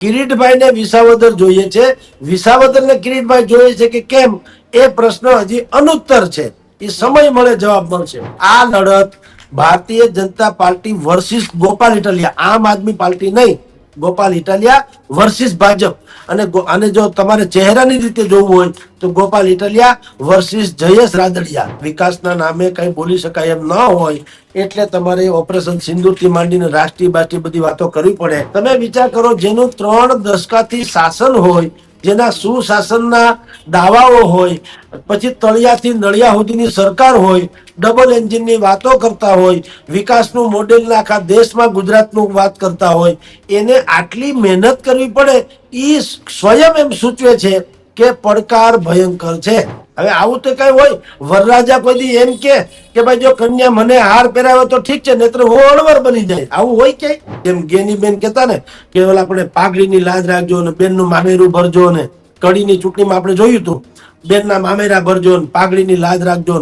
કિરીટભાઈને વિસાવદર જોઈએ છે, વિસાવદરને કિરીટભાઈ જોઈએ છે કે કેમ, એ પ્રશ્ન હજી અનુત્તર છે. એ સમય મળે જવાબ મળશે. આ લડત ભારતીય જનતા પાર્ટી વર્સિસ ગોપાલ ઇટાલિયા, આમ આદમી પાર્ટી નહીં, ગોપાલ ઇટાલિયા વર્સિસ ભાજપ. અને જો તમારે ચહેરાની રીતે જોવું હોય તો ગોપાલ ઇટાલિયા વર્સિસ જયેશ રાદડિયા. વિકાસના નામે કઈ બોલી શકાય એમ ન હોય એટલે તમારે ઓપરેશન સિંદૂરથી માંડીને રાષ્ટ્રીય બાષ્ટ્રીય બધી વાતો કરવી પડે. તમે વિચાર કરો, જેનું 3 દશકાથી શાસન હોય, જેના સુશાસનના દાવાઓ હોય, પછી તળિયાથી નળિયા સુધીની સરકાર હોય, ડબલ એન્જિનની વાતો કરતા હોય, વિકાસનું મોડેલ આખા દેશમાં ગુજરાતનું વાત કરતા હોય, એને આટલી મહેનત કરવી પડે, એ સ્વયં એમ સૂચવે છે કે પડકાર ભયંકર છે. હવે આવું તો કઈ હોય, વરરાજા કોઈ દી એમ કે ભાઈ જો કન્યા મને હાર પહેરાવે તો ઠીક છે, નહીતર હું અણવર બની જાય, આવું હોય કે? જેમ ગેની બેન કહેતા ને કે ઓલા આપણે પાઘડીની લાજ રાખજો ને બેનનું મામેરું ભરજો, ને કડીની ચૂંટણીમાં આપણે જોયું હતું, બેનના મામેરા ભરજો ને પાઘડીની લાજ રાખજો.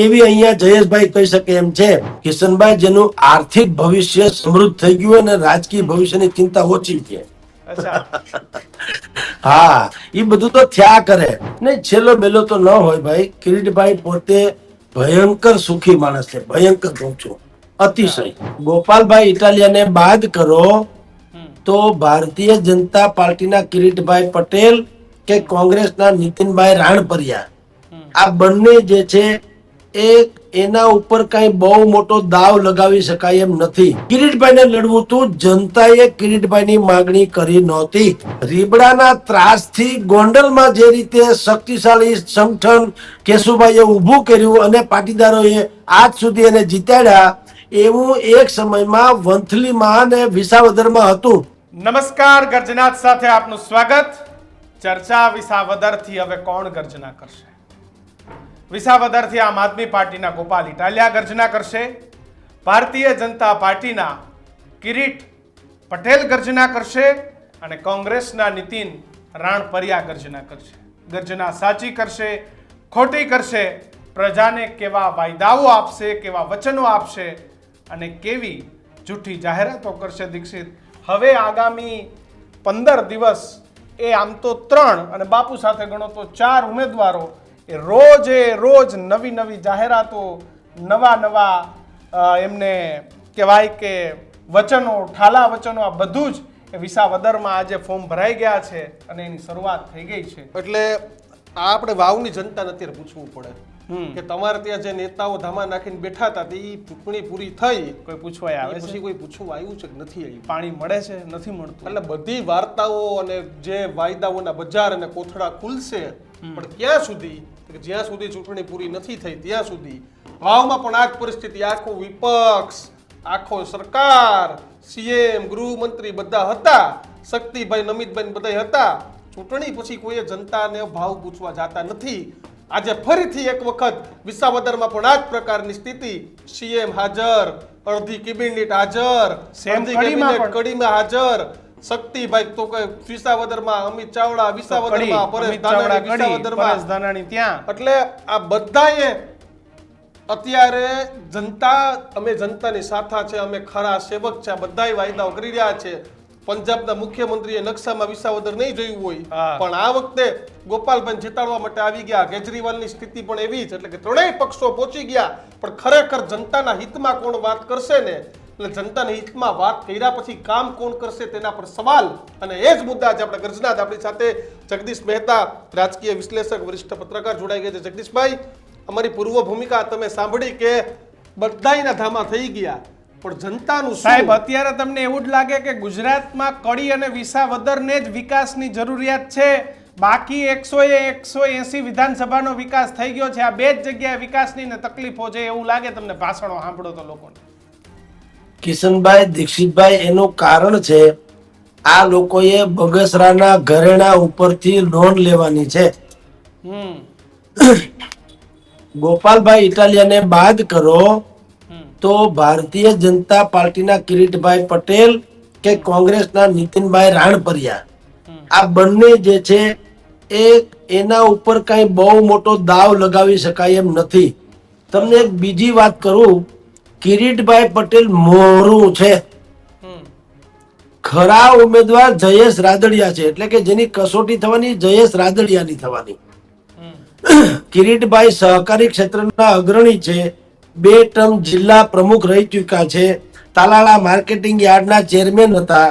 એવી અહીંયા જયેશભાઈ કહી શકે એમ છે. કિશનભાઈ, જેનું આર્થિક ભવિષ્ય સમૃદ્ધ થઈ ગયું અને રાજકીય ભવિષ્યની ચિંતા ઓછી છે. હા, એ બધું તો થયા કરે ને, છેલ્લો બેલો તો ન હોય ભાઈ. કિરીટભાઈ પોતે ભયંકર સુખી માણસ છે, ભયંકર કહું છું, અતિશય. ગોપાલભાઈ ઇટાલિયાને બાદ કરો તો ભારતીય જનતા પાર્ટીના કિરીટભાઈ પટેલ કે કોંગ્રેસના નીતિનભાઈ રાણપરિયા, આ બંને જે છે એ એના ઉપર કઈ બહુ મોટો દાવ લગાવી શકાય એમ નથી. કિરીટભાઈને લડવું હતું, જનતાએ કિરીટભાઈની માંગણી કરી નહોતી. રીબડાના ત્રાસથી ગોંડલમાં જે રીતે શક્તિશાળી સંગઠન કેશુભાઈએ ઊભું કર્યું અને પાટીદારોએ આજ સુધી એને જીતાડ્યા, એવું એક સમયમાં વંથલીમાં અને વિસાવદરમાં હતું. નમસ્કાર, ગર્જનાથ સાથે આપનું સ્વાગત. ચર્ચા વિસાવદરથી હવે કોણ ગર્જના કરશે? વિસાવદરથી આમ આદમી પાર્ટીના ગોપાલ ઇટાલિયા ગર્જના કરશે, ભારતીય જનતા પાર્ટીના કિરીટ પટેલ ગર્જના કરશે અને કોંગ્રેસના નીતિન રાણપરિયા ગર્જના કરશે. ગર્જના સાચી કરશે, ખોટી કરશે, પ્રજાને કેવા વાયદાઓ આપશે, કેવા વચનો આપશે અને કેવી જૂઠી જાહેરાતો કરશે. દીક્ષિત, હવે આગામી 15 દિવસ એ આમ તો 3 અને બાપુ સાથે ગણો તો 4 ઉમેદવારો એ રોજ નવી નવી જાહેરાતો, નવા એમને કહેવાય કે વચનો, ઠાલા વચનો, આ બધું જ એ વિસાવદરમાં આજે ફોર્મ ભરાઈ ગયા છે અને એની શરૂઆત થઈ ગઈ છે. એટલે આ આપણે વાવની જનતાને અત્યારે પૂછવું પડે કે તમારે ત્યાં જે નેતાઓ ધામા નાખીને બેઠા હતા એ ચૂંટણી પૂરી થઈ, કોઈ પૂછવા આવે પછી કોઈ પૂછવા આવ્યું છે કે નથી આવ્યું? પાણી મળે છે, નથી મળતું? એટલે બધી વાર્તાઓ અને જે વાયદાઓના બજાર અને કોથળા ખુલશે, પણ ક્યાં સુધી? જ્યાં સુધી ચૂંટણી પૂરી નથી થઈ ત્યાં સુધી. વાવમાં પણ આ જ પરિસ્થિતિ, આખો વિપક્ષ, આખો સરકાર, સીએમ, ગૃહમંત્રી બધા હતા, શક્તિભાઈ, નમિતભાઈ બધા હતા. ચૂંટણી પછી કોઈ જનતાને ભાવ પૂછવા જતા નથી. આજે ફરીથી એક વખત વિસાવદરમાં પણ આ જ પ્રકારની સ્થિતિ. સીએમ હાજર, અડધી કેબિનેટ હાજર, કડીમાં હાજર, શક્તિભાઈ તો કે વિસાવદરમાં, અમિત ચાવડા વિસાવદરમાં, પરેશ ધાનાણી ત્યાં. એટલે આ બધાએ અત્યારે જનતા, અમે જનતાની સાથે છે, અમે ખરા સેવક છે, આ બધાય વાયદાઓ કરી રહ્યા છે. પંજાબના મુખ્યમંત્રીએ નકશામાં વિસાવદર નહીં જોયું હોય, પણ આ વખતે ગોપાલભાઈ જીતાડવા માટે આવી ગયા. કેજરીવાલની સ્થિતિ પણ એવી જ, એટલે કે ત્રણેય પક્ષો પહોંચી ગયા. પણ ખરેખર જનતાના હિતમાં કોણ વાત કરશે ને, એટલે જનતાના હિતમાં વાત કર્યા પછી કામ કોણ કરશે તેના પર સવાલ. અને એ જ મુદ્દા આજે આપણે ગર્જનાથ, આપણી સાથે જગદીશ મહેતા, રાજકીય વિશ્લેષક, વરિષ્ઠ પત્રકાર જોડાઈ ગયા છે. જગદીશભાઈ, અમારી પૂર્વ ભૂમિકા તમે સાંભળી કે બધાયના ધામા થઈ ગયા, પણ જનતાનું સાહેબ અત્યારે તમને એવું જ લાગે કે ગુજરાતમાં કડી અને વિસાવદરને જ વિકાસની જરૂરિયાત છે, બાકી 180 વિધાનસભાનો વિકાસ થઈ ગયો છે, આ બે જ જગ્યાએ વિકાસની ને તકલીફો છે, એવું લાગે તમને ભાષણો સાંભળો તો લોકોને? કિશનભાઈ, દીક્ષિતભાઈ, એનું કારણ છે આ લોકોએ બગસરાના ઘરેણા ઉપરથી લોન લેવાની છે. ગોપાલભાઈ ઇટાલિયાને બાદ કરો તો ભારતીય જનતા પાર્ટીના કિરીટભાઈ પટેલ કે કોંગ્રેસના નીતિનભાઈ રાણપરિયા, આ બંને જે છે એ એના ઉપર કઈ બહુ મોટો દાવ લગાવી શકાય એમ નથી. તમને એક બીજી વાત કરું, કિરીટભાઈ પટેલ મોરું છે, ખરા ઉમેદવાર જયેશ રાદડિયા છે, એટલે કે જેની કસોટી થવાની જયેશ રાદડિયાની થવાની. કિરીટભાઈ સહકારી ક્ષેત્રના અગ્રણી છે, 2 ટર્મ જિલ્લા પ્રમુખ રહી ચૂક્યા છે, તાલાળા માર્કેટિંગ યાર્ડના ચેરમેન હતા,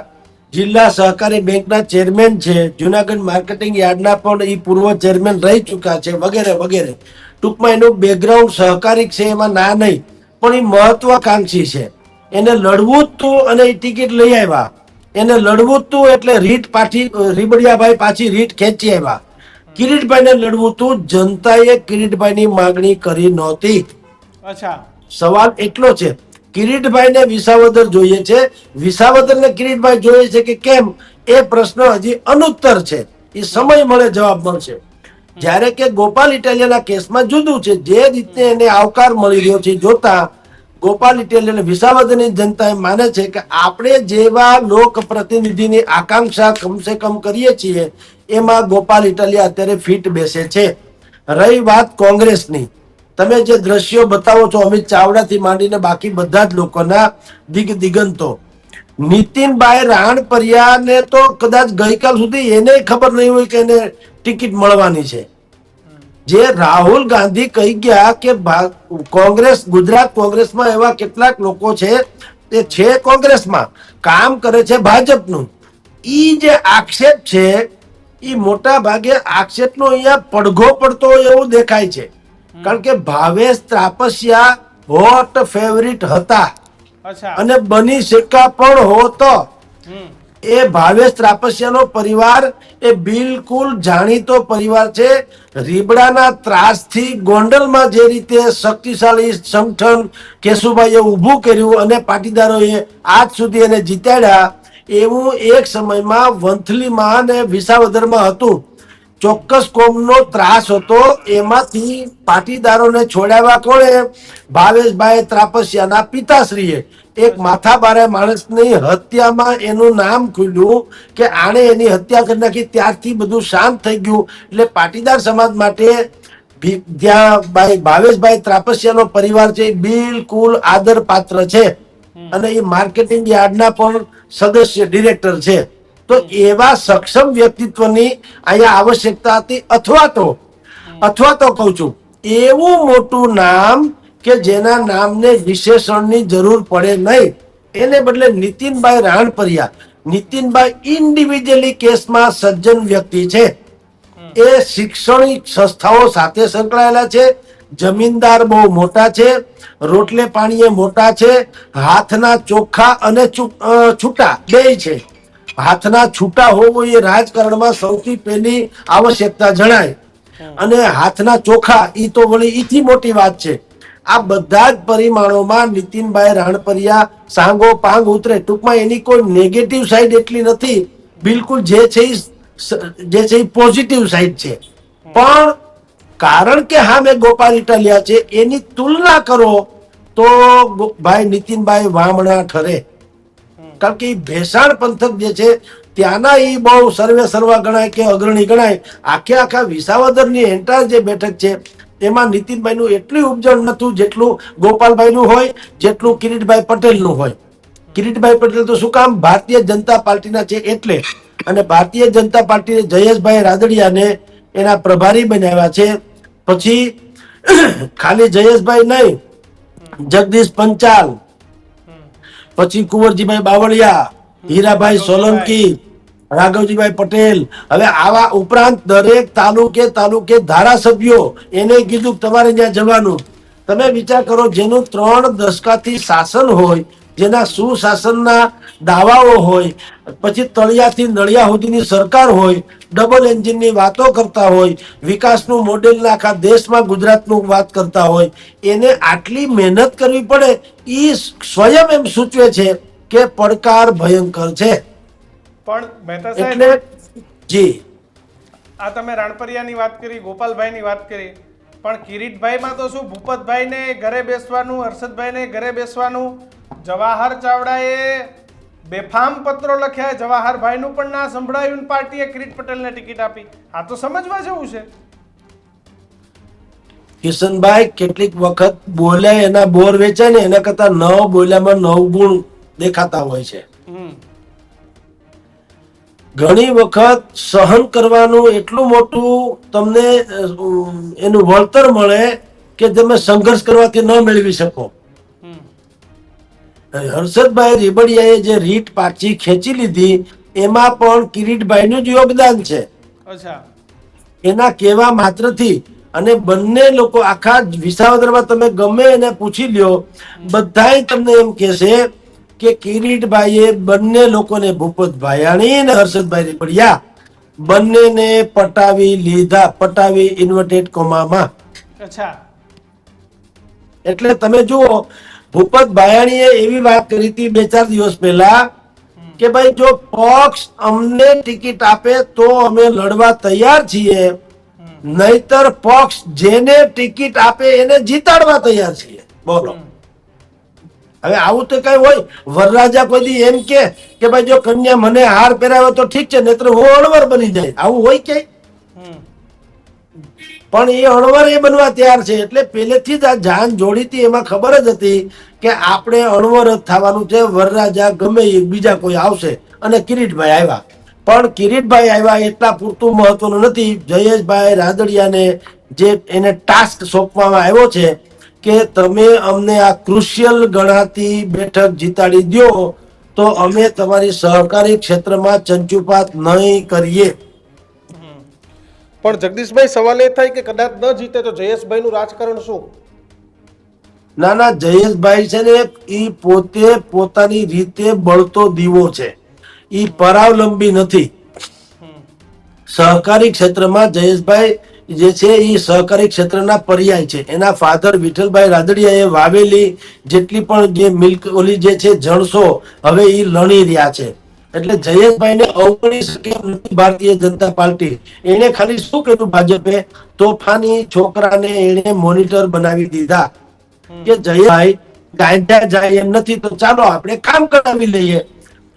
જિલ્લા સહકારી બેંકના ચેરમેન છે, જુનાગઢ માર્કેટિંગ યાર્ડના પણ એ પૂર્વ ચેરમેન રહી ચૂક્યા છે, વગેરે વગેરે. ટૂંકમાં એનું બેકગ્રાઉન્ડ સહકારી છે, એમાં ના નહીં, પણ એ મહત્વાકાંક્ષી છે. એને લડવું જ તું અને એ ટિકિટ લઈ આવ્યા. એને લડવું જ તું એટલે રીબડિયાભાઈ પાછી રીટ ખેંચી આવ્યા. કિરીટભાઈને લડવું તું, જનતાએ કિરીટભાઈની માંગણી કરી નહોતી. અચ્છા, સવાલ એટલો છે, કિરીટભાઈને વિસાવદર જોઈએ છે, વિસાવદરને કિરીટભાઈ જોઈએ છે કે કેમ, એ પ્રશ્ન હજી અનુત્તર છે. એ સમય મળે જવાબ મળશે. જ્યારે કે ગોપાલ ઇટાલિયાના કેસમાં જુદું છે. જે રીતે એને આવકાર મળી રહ્યો છે જોતા ગોપાલ ઇટાલિયા વિસાવદરની જનતા એમ માને છે કે આપણે જેવા લોક પ્રતિનિધિની આકાંક્ષા કમસે કમ કરીએ છીએ એમાં ગોપાલ ઇટાલિયા અત્યારે ફિટ બેસે છે. રહી વાત કોંગ્રેસની, તમે જે દ્રશ્યો બતાવો છો અમિત ચાવડાથી માંડીને બાકી બધા જ લોકોના દિગંતો, નીતિનભાઈ રાણપરિયાને તો કદાચ ગઈકાલ સુધી એને ખબર નહીં હોય કે એને ટિકિટ મળવાની છે. જે રાહુલ ગાંધી કહી ગયા કે કોંગ્રેસ, ગુજરાત કોંગ્રેસમાં એવા કેટલાક લોકો છે તે છે કોંગ્રેસમાં, કામ કરે છે ભાજપનું, ઈ જે આક્ષેપ છે એ મોટા ભાગે આક્ષેપનો અહીંયા પડઘો પડતો હોય એવું દેખાય છે. કારણ કે ભાવેશ ત્રાપસિયા હોટ ફેવરિટ હતા અચ્છા, અને બની શકા પણ હોતો. એ ભાવેશ ત્રાપસિયાનો પરિવાર એ બિલકુલ જાણીતો પરિવાર છે. રીબડાના ત્રાસથી ગોંડલમાં જે રીતે શક્તિશાળી સંગઠન કેશુભાઈએ ઊભું કર્યું અને પાટીદારોએ આજ સુધી એને જીતાડ્યા, એવું એક સમયમાં વંથલીમાં અને વિસાવદરમાં હતું. ચોક્કસ કોમનો ત્રાસ હતો, એમાંથી પાટીદારોને છોડાવ્યા કોણે? ભાવેશભાઈ ત્રાપસિયાના પિતાશ્રીએ. એક માથાબારે માણસની હત્યામાં એનું નામ ખુલ્યું કે આણે એની હત્યા કરી નાખી, ત્યારથી બધું શાંત થઈ ગયું. એટલે પાટીદાર સમાજ માટે જ્યાં ભાવેશભાઈ ત્રાપસિયાનો પરિવાર છે એ બિલકુલ આદર પાત્ર છે અને એ માર્કેટિંગ યાર્ડના પણ સદસ્ય ડિરેક્ટર છે. તો એવા સક્ષમ વ્યક્તિત્વની અહીંયા આવશ્યકતા હતી. અથવા તો કહું છું એવું મોટું નામ કે જેના નામને વિશેષણની જરૂર પડે નહીં, એને બદલે નીતિનભાઈ રાણપરિયા. નીતિનભાઈ ઇન્ડિવિજ્યુઅલી કેસમાં સજ્જન વ્યક્તિ છે. એ શૈક્ષણિક સંસ્થાઓ સાથે સંકળાયેલા છે, જમીનદાર બહુ મોટા છે, રોટલે પાણીએ મોટા છે, હાથના ચોખ્ખા અને છૂટા બે છે. હાથના છૂટા હોવું એ રાજકારણમાં સૌથી પહેલી આવશ્યકતા જણાય, અને હાથના ચોખા ઈ તો વળી ઈથી મોટી વાત છે. આ બધા જ પરિમાણોમાં નીતિનભાઈ રાણપરિયા સાંગો પાંગ ઉતરે. ટૂંકમાં એની કોઈ નેગેટિવ સાઈડ એટલી નથી, બિલકુલ જે છે એ પોઝિટિવ સાઈડ છે. પણ કારણ કે હા મેં ગોપાલ ઇટાલિયા છે, એની તુલના કરો તો ભાઈ નીતિનભાઈ વામણા ઠરે. કારણ કે એ ભેસાણ પંથક જે છે ત્યાંના એ બહુ સર્વા ગણાય કે અગ્રણી ગણાય. આખા વિસાવદરની એન્ટાયર જે બેઠક છે એમાં નીતિનભાઈનું એટલું ઉપજણ નતું જેટલું ગોપાલભાઈનું હોય, જેટલું કિરીટભાઈ પટેલનું હોય. કિરીટભાઈ પટેલ તો શું કામ? ભારતીય જનતા પાર્ટીના છે એટલે. અને ભારતીય જનતા પાર્ટીએ જયેશભાઈ રાદડિયાને એના પ્રભારી બનાવ્યા છે. પછી ખાલી જયેશભાઈ નહીં, જગદીશ પંચાલ, પછી કુંવરજીભાઈ બાવળિયા, હીરાભાઈ સોલંકી, રાઘવજીભાઈ પટેલ. હવે આવા ઉપરાંત દરેક તાલુકે ધારાસભ્યો એને કીધું કે તમારે ત્યાં જવાનું. તમે વિચાર કરો, જેનું 3 દશકાથી શાસન હોય, જેના સુશાસનના દાવાઓ હોય, પછી તળિયાથી નળિયા સુધીની સરકાર હોય, ડબલ એન્જિનની વાતો કરતા હોય, વિકાસનું મોડેલ આખા દેશમાં ગુજરાતનું વાત કરતા હોય, એને આટલી મહેનત કરવી પડે એ સ્વયં એમ સૂચવે છે કે પડકાર ભયંકર છે. પણ મહેતા સાહેબ, એટલે જી આ તમે રાણપરિયાની વાત કરી, ગોપાલભાઈની વાત કરી, પણ કિરીટભાઈમાં તો શું ભૂપતભાઈને ઘરે બેસવાનું, હર્ષદભાઈને ઘરે બેસવાનું, જવાહર ચાવડાએ બેફામ પત્રો લખ્યા, જવાહરભાઈનું પણ ના સંભળાયું, પાર્ટીએ કિરીટ પટેલને ટિકિટ આપી. આ તો સમજવા જેવું છે. કિશનભાઈ કેટલીક વખત બોલ્યા એના બોર વેચાય ને એના કરતા 9 બોલ્યામાં 9 ગુણ દેખાતા હોય છે. ઘણી વખત સહન કરવાનું એટલું મોટું તમને એનું વળતર મળે કે તમે સંઘર્ષ કરવાથી ન મેળવી શકો. હર્ષદભાઈ રીબડિયાએ જે રીટ પાછી ખેંચી લીધી એમાં પણ કિરીટભાઈનું જ યોગદાન છે. અચ્છા. એના કહેવા માત્રથી, અને બંને લોકો આખા વિસાવદરમાં તમે ગમે એને પૂછી લ્યો, બધાય તમને એમ કહેશે કે કિરીટભાઈએ બંને લોકોને, ભૂપત ભાયાણી અને હર્ષદભાઈ રીબડિયા બંનેને પટાવી ઇન્વર્ટેડ કોમામાં. અચ્છા. એટલે તમે જુઓ, ભૂપત ભાયાણીએ એવી વાત કરી હતી 2-4 દિવસ પહેલા કે ભાઈ જો પક્ષ અમને ટિકિટ આપે તો અમે લડવા તૈયાર છીએ, નહીતર પક્ષ જેને ટિકિટ આપે એને જીતાડવા તૈયાર છીએ. બોલો, હવે આવું તો કઈ હોય? વરરાજા કોઈ દી એમ કે ભાઈ જો કન્યા મને હાર પહેરાવે તો ઠીક છે, નહીતર હું અણવર બની જાય, આવું હોય કે? પણ એ અણવર એ બનવા તૈયાર છે. એટલે પહેલેથી જ આ જાન જોડી હતી, એમાં ખબર જ હતી કે આપણે અણવર જ થવાનું છે. વરરાજા ગમે એ બીજા કોઈ આવશે, અને કિરીટભાઈ આવ્યા. પણ કિરીટભાઈ આવ્યા એટલા પૂરતું મહત્વનું નથી. જયેશભાઈ રાદડિયાને જે એને ટાસ્ક સોંપવામાં આવ્યો છે કે તમે અમને આ ક્રુશિયલ ગણાતી બેઠક જીતાડી દો તો અમે તમારી સહકારી ક્ષેત્રમાં ચંચુપાત નહીં કરીએ. પણ જગદીશભાઈ સવાલ એ થાય કે કદાચ ન જીતે તો જયેશભાઈનું રાજકારણ શું? ના, જયેશભાઈ છે ને એ પોતે પોતાની રીતે બળતો દીવો છે, એ પરાવલંબી નથી. સહકારી ક્ષેત્રમાં જયેશભાઈ જે છે એ સહકારી ક્ષેત્રના પર્યાય છે. એના ફાધર વિઠ્ઠલભાઈ રાદડિયાએ વાવેલી જેટલી પણ જે મિલ્ક ઓલી જે છે જણસો હવે એ લણી રહ્યા છે. એટલે જયેશભાઈને અવગણી શકે એમ નથી ભારતીય જનતા પાર્ટી. એને ખાલી શું કર્યું ભાજપે? તોફાની છોકરાને એને મોનિટર બનાવી દીધા કે જયેશભાઈ ગાંડા જાય એમ નથી, તો ચાલો આપણે કામ કરાવી લઈએ.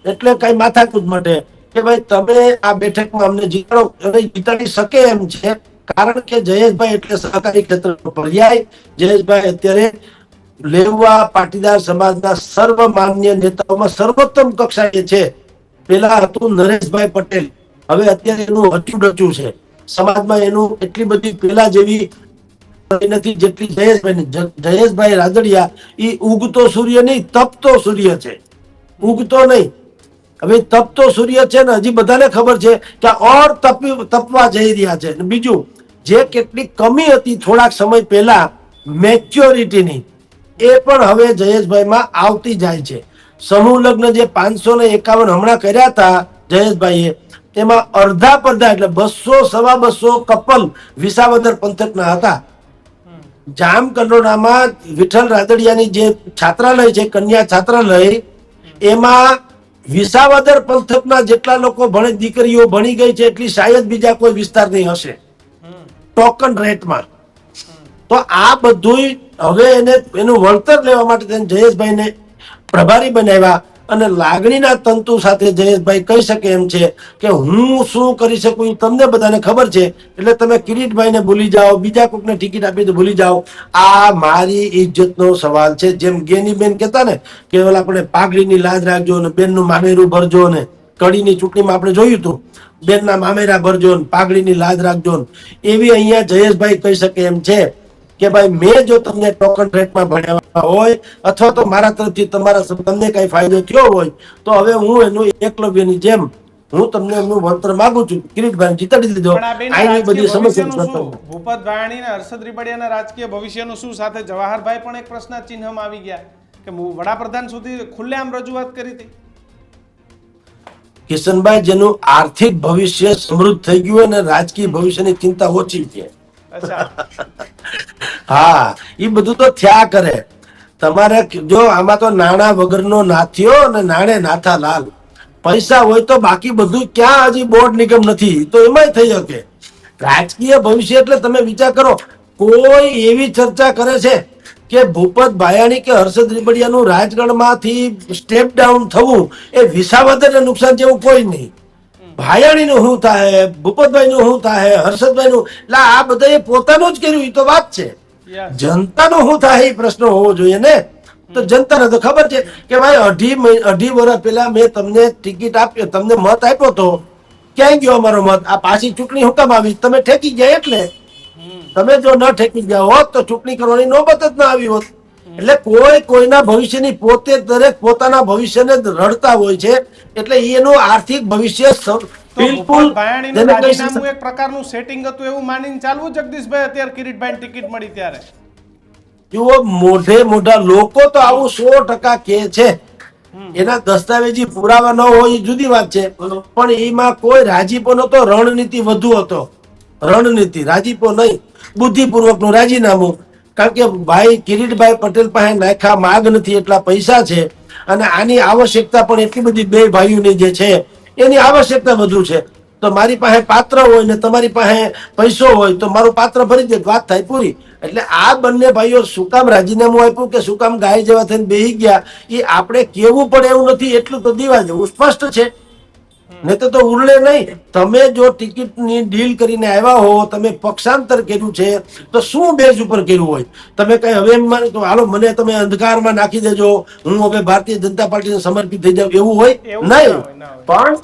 એટલે કઈ માથાકૂટ માટે કે ભાઈ તમે આ બેઠકમાં અમને જીતાડો, અને જીતાડી શકે એમ છે, કારણ કે જયેશભાઈ એટલે સહકારી ક્ષેત્રનો પર્યાય. જયેશભાઈ અત્યારે લેવા પાટીદાર સમાજના સર્વમાન્ય નેતાઓમાં સર્વોત્તમ કક્ષાએ છે. પેલા હતું નરેશભાઈ પટેલ, હવે અત્યારે એનું હચું છે. સમાજમાં એનું એટલી બધી પેલા જેવી નથી જેટલી જયેશભાઈ રાદડિયા એ ઉગતો સૂર્ય નહીં, તપતો સૂર્ય છે. ઉગતો નહીં, હવે તપતો સૂર્ય છે ને હજી બધાને ખબર છે કે ઓર તપવા જઈ રહ્યા છે. બીજું, જે કેટલી કમી હતી થોડાક સમય પહેલા મેચ્યોરિટીની, એ પણ હવે જયેશભાઈમાં આવતી જાય છે. સમૂહ લગ્ન જે 551 હમણાં કર્યા હતા જયેશભાઈએ, તેમાં અડધા પડધા એટલે 200-250 કપલ વિસાવદર પંથકના હતા. જામકંડોળામાં વિઠ્ઠલ રાદડિયાની જે છાત્રાલય છે, કન્યા છાત્રાલય, એમાં વિસાવદર પંથકના જેટલા લોકો ભણે, દીકરીઓ ભણી ગઈ છે એટલી શાયદ બીજા કોઈ વિસ્તારની હશે ટોકન રેટમાં. તો આ બધું હવે એનું વળતર લેવા માટે જયેશભાઈને પ્રભારી બનાવ્યા, અને લાગણીના તંતુ સાથે જયેશભાઈ કહી શકે એમ છે કે હું શું કરી શકું એ તમને બધાને ખબર છે. એટલે તમે કિરીટભાઈને ભૂલી જાઓ, બીજા કોઈકને ટિકિટ આપી તો ભૂલી જાઓ. આ મારી ઇજ્જતનો સવાલ છે. જેમ ગેનીબેન કહેતા ને કે આપણે પાઘડીની લાજ રાખજો ને બેનનું મામેરું ભરજો, ને કડીની ચૂંટણીમાં આપણે જોયું હતું, બેનના મામેરા ભરજો ને પાઘડીની લાજ રાખજો ને, એવી અહીંયા જયેશભાઈ કહી શકે એમ છે કે ભાઈ મેં જો તમને ટોકન રેટમાં ભણાવ્યા હોય અથવા તો મારા તરફથી તમને કઈ ફાયદો થયો હોય તો હવે હું એનું એકલવ્યની જેમ હું તમને એમનું વળતર માંગુ છું. કિરીટભાઈ જીતાડી દીધો. આની બધી સમસ્યા ભૂપત ભાયાણી અને હર્ષદ રીબડિયાના રાજકીય ભવિષ્યનું શું? સાથે જવાહરભાઈ પણ એક પ્રશ્ન ચિહ્નમાં આવી ગયા કે વડાપ્રધાન સુધી ખુલ્લેઆમ રજૂઆત કરી હતી. કિશનભાઈ, જેનું આર્થિક ભવિષ્ય સમૃદ્ધ થઈ ગયું હોય ને રાજકીય ભવિષ્યની ચિંતા ઓછી છે. હા, એ બધું તો થયા કરે. તમારે જો આમાં તો નાણા વગરનો નાથ્યો અને નાણે નાથા લાલ. પૈસા હોય તો બાકી બધું ક્યાં હજી બોર્ડ નિગમ નથી, તો એમાંય થઈ શકે. રાજકીય ભવિષ્ય એટલે તમે વિચાર કરો, કોઈ એવી ચર્ચા કરે છે કે ભૂપત ભાયાણી કે હર્ષદ રીબડિયાનું રાજકારણમાંથી સ્ટેપ ડાઉન થવું એ વિસાવદરને નુકસાન જેવું કોઈ નહીં. ભાયાણીનું શું થાય, ભૂપતભાઈનું શું થાય, હર્ષદભાઈનું, એટલે આ બધા પોતાનું જ કર્યું એ તો વાત છે. જનતાનું શું થાય એ પ્રશ્ન હોવો જોઈએ ને. તો જનતાને તો ખબર છે કે ભાઈ અઢી વર્ષ પહેલા મેં તમને ટિકિટ આપી, તમને મત આપ્યો હતો, ક્યાંય ગયો અમારો મત? આ પાછી ચૂંટણી હું કામ આવી? તમે ઠેકી ગયા એટલે. તમે જો ન ઠેકી ગયા હોત તો ચૂંટણી કરવાની નોબત જ ના આવી હોત. એટલે કોઈ કોઈના ભવિષ્યની પોતે દરેક પોતાના ભવિષ્યને જ રડતા હોય છે. એટલે એનું આર્થિક ભવિષ્ય તો બિલકુલ ગોપાલ ભાયાણીનું જેને કહી રાજીનામું એક પ્રકારનું સેટિંગ હતું એવું માનીને ચાલવું જગદીશભાઈ અત્યારે કિરીટભાઈ ટિકિટ મળી ત્યારે? જુઓ, મોઢે મોઢા લોકો તો આવું 100% કહે છે. એના દસ્તાવેજી પુરાવા ન હોય એ જુદી વાત છે, પણ એમાં કોઈ રાજીપો નતો. રણનીતિ વધુ હતો. રણનીતિ, રાજીપો નહીં. બુદ્ધિપૂર્વકનું રાજીનામું. કારણ કે ભાઈ કિરીટભાઈ પટેલ પાસે નાખા માગ નથી, એટલા પૈસા છે, અને આની આવશ્યકતા પણ એટલી બધી બે ભાઈઓની જે છે એની આવશ્યકતા વધુ છે. તો મારી પાસે પાત્ર હોય ને તમારી પાસે પૈસો હોય તો મારું પાત્ર ભરી દે, વાત થાય પૂરી. એટલે આ બંને ભાઈઓ શું કામ રાજીનામું આપ્યું કે શું કામ ગાય જેવા થઈને બેહી ગયા એ આપણે કેવું પડે એવું નથી. એટલું તો દીવા જેવું સ્પષ્ટ છે. નહીં તો ઉરલે નહીં. તમે જો ટિકિટની ડીલ કરીને આવ્યા હો, તમે પક્ષાંતર કર્યું છે, તો શું બેઝ ઉપર કર્યું હોય? તમે કઈ હવે એમ માનો તો હાલો મને તમે અંધકારમાં નાખી દેજો, હું હવે ભારતીય જનતા પાર્ટીને સમર્પિત થઈ જાઉં, એવું હોય એવું નહીં. ના હોય. પણ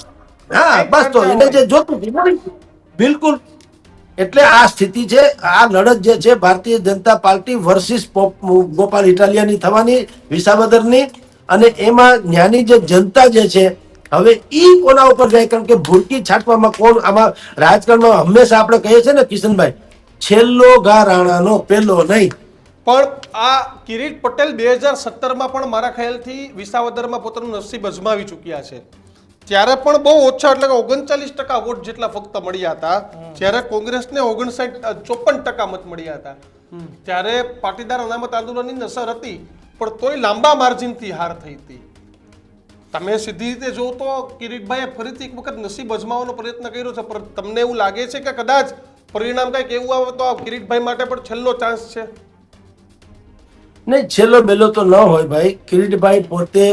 હા, બસ તો એને જે જોતું હતું મળી ગયું. બિલકુલ. એટલે આ સ્થિતિ છે. આ લડત જે છે ભારતીય જનતા પાર્ટી વર્સિસ ગોપાલ ઇટાલિયાની થવાની, વિસાવદરની. અને એમાં જ્ઞાની જે જનતા જે છે હવે ઈ કોના ઉપર જાય? કારણ કે ભૂરકી છાંટવામાં કોણ આમાં રાજકારણમાં હંમેશા આપણે કહીએ છીએ ને કિશનભાઈ, છેલ્લો ઘા રાણાનો પેલો નહીં. પણ આ કિરીટ પટેલ 2017માં પણ મારા ખ્યાલથી વિસાવદરમાં પોતાનું નસીબ અજમાવી ચૂક્યા છે. ત્યારે પણ બહુ ઓછા, એટલે કે 39% વોટ જેટલા ફક્ત મળ્યા હતા, જ્યારે કોંગ્રેસને 54% મત મળ્યા હતા. ત્યારે પાટીદાર અનામત આંદોલનની નસર હતી, પણ તોય લાંબા માર્જિનથી હાર થઈ હતી. તમે સીધી રીતે જો તો કિરીટભાઈએ ફરીથી એક વખત નસીબ અજમાવવાનો પ્રયત્ન કર્યો છે, પણ તમને એવું લાગે છે કે કદાચ પરિણામ કંઈક એવું આવે તો આ કિરીટભાઈ માટે પણ છેલ્લો ચાન્સ છે? નહીં, છેલ્લો બેલો તો ન હોય ભાઈ. કિરીટભાઈ પોતે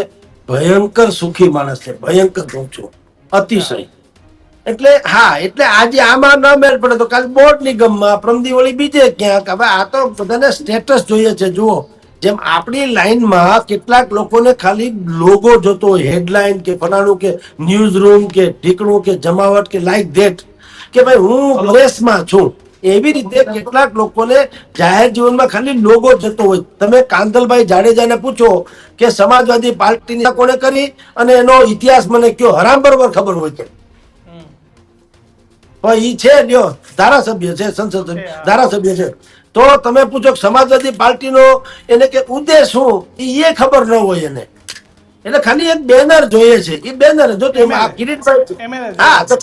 ભયંકર સુખી માણસ છે, ભયંકર કહું છું, અતિશય. એટલે હા, એટલે આજે આમાં ન મેળ પડે તો કાલે બોર્ડ નિગમમાં, પ્રમદી વળી બીજે ક્યાંક. હવે આ તો બધાને સ્ટેટસ જોઈએ છે. જુઓ, જેમ આપણી લાઈનમાં કેટલાક લોકોને ખાલી લોગો જોતો હોય, હેડલાઇન કે ફલાણું કે ન્યૂઝ રૂમ કે ઢીકણું કે જમાવટ કે લાઈક ધેટ, કે ભાઈ હું રેસમાં છું. એવી રીતે કેટલાક લોકોને જાહેર જીવનમાં ખાલી લોગો જતો હોય. તમે કાંદલભાઈ જાડેજાને પૂછો કે સમાજવાદી પાર્ટીની કોને કરી અને એનો ઇતિહાસ મને કયો, હરામ બરોબર ખબર હોય છે. પણ ઈ છે લ્યો, ધારાસભ્ય છે, સંસદ ધારાસભ્ય છે. તો તમે પૂછો સમાજવાદી પાર્ટીનો એને કે ઉદ્દેશ શું, એ ખબર ન હોય એને. એટલે ખાલી એક બેનર જોઈએ છે. એ બેનર જો કિરીટભાઈ, હા, તો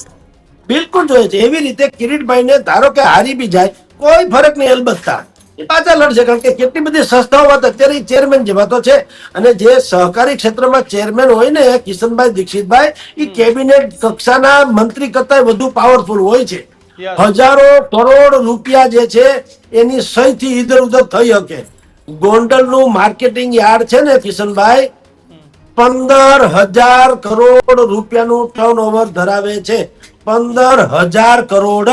બિલકુલ જોઈએ છે. એવી રીતે કિરીટભાઈને ધારો કે હારી બી જાય, કોઈ ફરક નહીં. અલબત્તા એ પાછા લડશે, કારણ કે કેટલી બધી સંસ્થાઓ અત્યારે ચેરમેન જેવા તો છે. અને જે સહકારી ક્ષેત્રમાં ચેરમેન હોય ને કિશનભાઈ દીક્ષિતભાઈ, એ કેબિનેટ કક્ષાના મંત્રી કરતા વધુ પાવરફુલ હોય છે. હજારો કરોડ રૂપિયા જે છે એની સહીથી ઇધર ઉધર થઈ શકે. ગોંડલનું માર્કેટિંગ યાર્ડ છે ને કિશનભાઈ, 15,000 કરોડ રૂપિયાનું ટર્નઓવર ધરાવે છે. 15,000 કરોડ.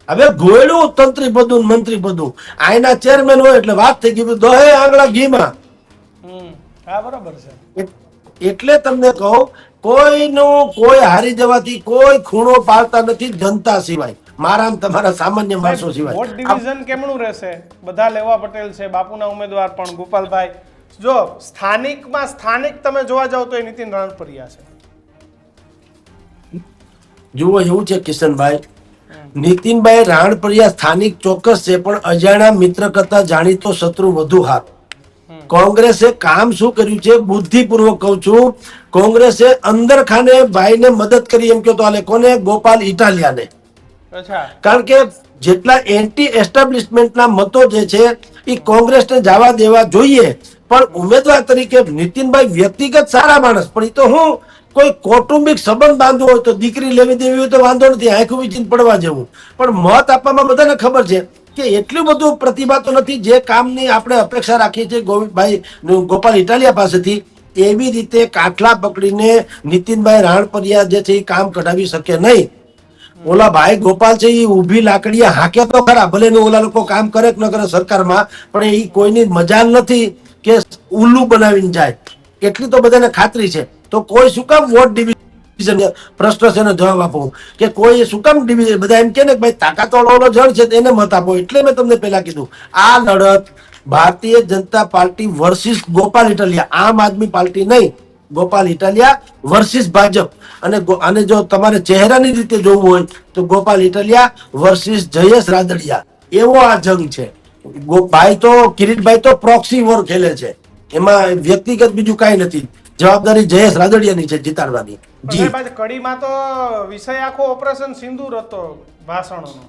હવે ગોયડું તંત્રી પદું મંત્રી પદું, આના ચેરમેન હોય એટલે વાત થઈ ગઈ, દોહે આંગળા ઘીમાં. હા, બરાબર છે. એટલે તમને કહું, કોઈનું કોઈ હારી જવાથી કોઈ ખૂણો પાડતા નથી જનતા સિવાય, મારા તમારા સામાન્ય માણસો સિવાય. વોટ ડિવિઝન કેમનું રહેશે? બધા લેવા પટેલ છે, બાપુના ઉમેદવાર પણ ગોપાલભાઈ. જો સ્થાનિકમાં સ્થાનિક તમે જોવા જાવ તો એ નીતિન રાણપરિયા છે. જુઓ, એવું છે કિશનભાઈ, નીતિનભાઈ રાણપરિયા સ્થાનિક ચોક્કસ છે, પણ અજાણ્યા મિત્ર કરતા જાણીતો શત્રુ વધુ હાથ. કોંગ્રેસે કામ શું કર્યું છે, બુદ્ધિપૂર્વક કહું છું, કોંગ્રેસે અંદર ખાને ભાઈને મદદ કરી એમ કહો તો હાલે. કોને? ગોપાલ ઇટાલિયાને. કારણ કે જેટલા એન્ટી એસ્ટાબ્લિશમેન્ટના મતો જે છે એ કોંગ્રેસને જવા દેવા જોઈએ. પણ ઉમેદવાર તરીકે નીતિનભાઈ વ્યક્તિગત સારા માણસ, પણ એ તો હું કોઈ કૌટુંબિક સંબંધ બાંધવો હોય તો દીકરી લેવી દેવી હોય તો વાંધો નથી, આંખું વીચીને પડવા જેવું. પણ મત આપવામાં બધાને ખબર છે કે એટલું બધું પ્રતિભા તો નથી જે કામની આપણે અપેક્ષા રાખીએ છીએ ગોવિંદભાઈ ગોપાલ ઇટાલિયા પાસેથી. એવી રીતે કાઠલા પકડીને નીતિનભાઈ રાણપરિયા જે છે એ કામ કઢાવી શકે નહીં. ઓલા ભાઈ ગોપાલ છે એ ઊભી લાકડીએ હાકે તો ખરા, ભલે ને ઓલા લોકો કામ કરે કે ન કરે સરકારમાં, પણ એ કોઈની મજાલ નથી કે ઉલ્લુ બનાવીને જાય, એટલી તો બધાને ખાતરી છે. તો કોઈ શું કામ વોટ ડિવિઝન ડિવિઝન પ્રશ્ન છે એનો જવાબ આપો કે કોઈ શું કામ ડિવિઝન, બધા એમ કે ને કે ભાઈ તાકાતવાળો જણ છે તો એને મત આપો. એટલે મેં તમને પહેલા કીધું આ લડત ભારતીય જનતા પાર્ટી વર્સિસ ગોપાલ ઇટાલિયા, આમ આદમી પાર્ટી નહીં, ગોપાલ ઇટાલિયા વર્સિસ ભાજપ. અને જો તમારે ચહેરાની રીતે જોવું હોય તો ગોપાલ ઇટાલિયા વર્સિસ જયેશ રાદડિયા, એવો આ જંગ છે. ભાઈ તો કિરીટભાઈ તો પ્રોક્સી વોર ખેલે છે, એમાં વ્યક્તિગત બીજું કાંઈ નથી. જવાબદારી જયેશ રાદડિયાની છે જીતાડવાની. જી સાહેબ, આજે કડીમાં તો વિષય આખો ઓપરેશન સિંદૂર હતો ભાષણોનો.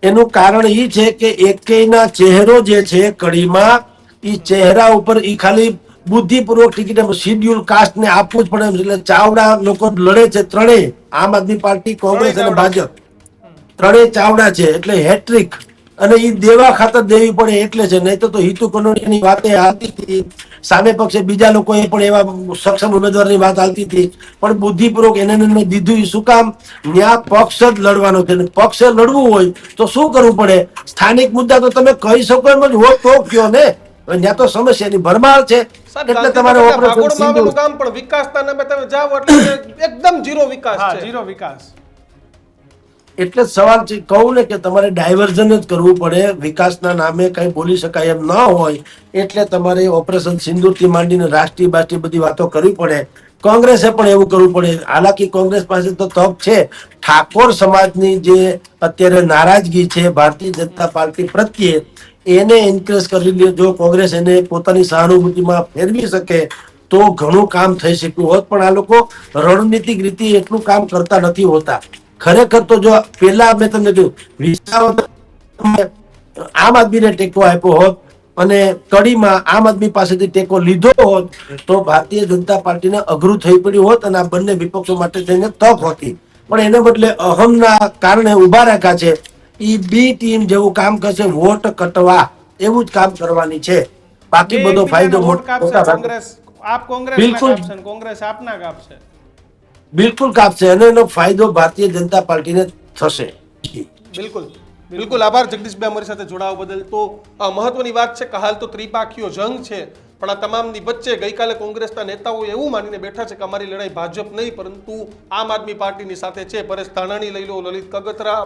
એનું કારણ એ છે કે એકેયના ચહેરો જે છે કડીમાં, એ ચહેરા ઉપર એ ખાલી બુદ્ધિપૂર્વક ટિકિટ શિડ્યુલ કાસ્ટ ને આપવું જ પડે એમ છે. એટલે ચાવડા લોકો લડે છે ત્રણેય, આમ આદમી પાર્ટી, કોંગ્રેસ અને ભાજપ, ત્રણેય ચાવડા છે. એટલે હેટ્રિક, અને એ દેવા ખાતર દેવી પડે એટલે છે. નહીં તો હિતુ કનોડિયાની વાતે હાલતી હતી, સામે પક્ષે બીજા લોકોએ પણ એવા સક્ષમ ઉમેદવારની વાત હાલતી હતી, પણ બુદ્ધિપૂર્વક એને દીધું. એ શું કામ? ન્યા પક્ષ જ લડવાનો છે. પક્ષે લડવું હોય તો શું કરવું પડે? સ્થાનિક મુદ્દા તો તમે કહી શકો એમ જ હો તો કયો ને. ત્યાં તો સમસ્યાની ભરમાર છે. એટલે તમારે ઓપરેશન સિંદૂર કામ પણ વિકાસના નામે તમે જાઓ એટલે એકદમ ઝીરો વિકાસ હા, છે. ઝીરો વિકાસ. એટલે જ સવાલ છે, કહું ને કે તમારે ડાયવર્ઝન જ કરવું પડે. વિકાસના નામે કઈ બોલી શકાય એમ ન હોય એટલે તમારે ઓપરેશન સિંદૂરથી માંડીને રાષ્ટ્રીય બાષ્ટ્રીય બધી વાતો કરવી પડે. કોંગ્રેસે પણ એવું કરવું પડે. હાલાકી કોંગ્રેસ પાસે તો તક છે. ઠાકોર સમાજની જે અત્યારે નારાજગી છે ભારતીય જનતા પાર્ટી પ્રત્યે, એને એન્કરેજ કરી લે. જો કોંગ્રેસ એને પોતાની સહાનુભૂતિમાં ફેરવી શકે તો ઘણું કામ થઈ શક્યું હોત. પણ આ લોકો રણનીતિક રીતે એટલું કામ કરતા નથી હોતા. ખરેખર તો જો પેલા મેં તમને કહ્યું વિસાવદર આમ આદમીને ટેકો આપ્યો હોત અને કડીમાં આમ આદમી પાસેથી ટેકો લીધો હોત તો ભારતીય જનતા પાર્ટીને અઘરું થઈ પડ્યું હોત અને આ બંને વિપક્ષો માટે થઈને તક હોતી. પણ એને બદલે અહમના કારણે ઉભા રાખ્યા છે. ઈ બી ટીમ જેવું કામ કરશે, વોટ કટવા એવું જ કામ કરવાની છે. બાકી બે બધો ફાયદો એકબીજાને વોટ કાપશે. મોટા ભાગે કોંગ્રેસ આપ કોંગ્રેસના બિલકુલ. કાપશે અને કોંગ્રેસ આપના કાપશે. બિલકુલ કાપશે અને એનો ફાયદો ભારતીય જનતા પાર્ટીને થશે. બિલકુલ બિલકુલ આભાર જગદીશભાઈ અમારી સાથે જોડાવા બદલ. તો આ મહત્વની વાત છે કે હાલ તો ત્રિપાખીયો જંગ છે, પણ આ તમામની વચ્ચે ગઈકાલે કોંગ્રેસના નેતાઓ એવું માનીને બેઠા છે કે અમારી લડાઈ ભાજપ નહીં પરંતુ આમ આદમી પાર્ટીની સાથે છે. પરેશ ધાનાણી લઈ લો, લલિત કગથરા,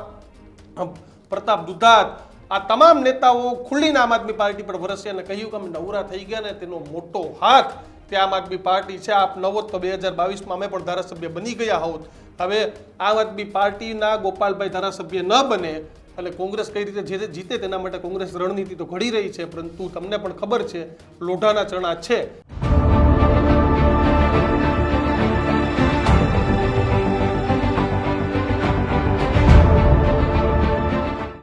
પ્રતાપ દુધાત, આ તમામ નેતાઓ ખુલ્લીને આમ આદમી પાર્ટી પર વરસ્યા અને કહ્યું કે અમે નવરા થઈ ગયા ને તેનો મોટો હાથ તે આમ આદમી પાર્ટી છે. આપ નવો તો 2022માં અમે પણ ધારાસભ્ય બની ગયા હોત. હવે આમ આદમી પાર્ટીના ગોપાલભાઈ ધારાસભ્ય ન બને એટલે કોંગ્રેસ કઈ રીતે જીતે તેના માટે કોંગ્રેસ રણનીતિ તો ઘડી રહી છે, પરંતુ તમને પણ ખબર છે લોઢાના ચણા છે.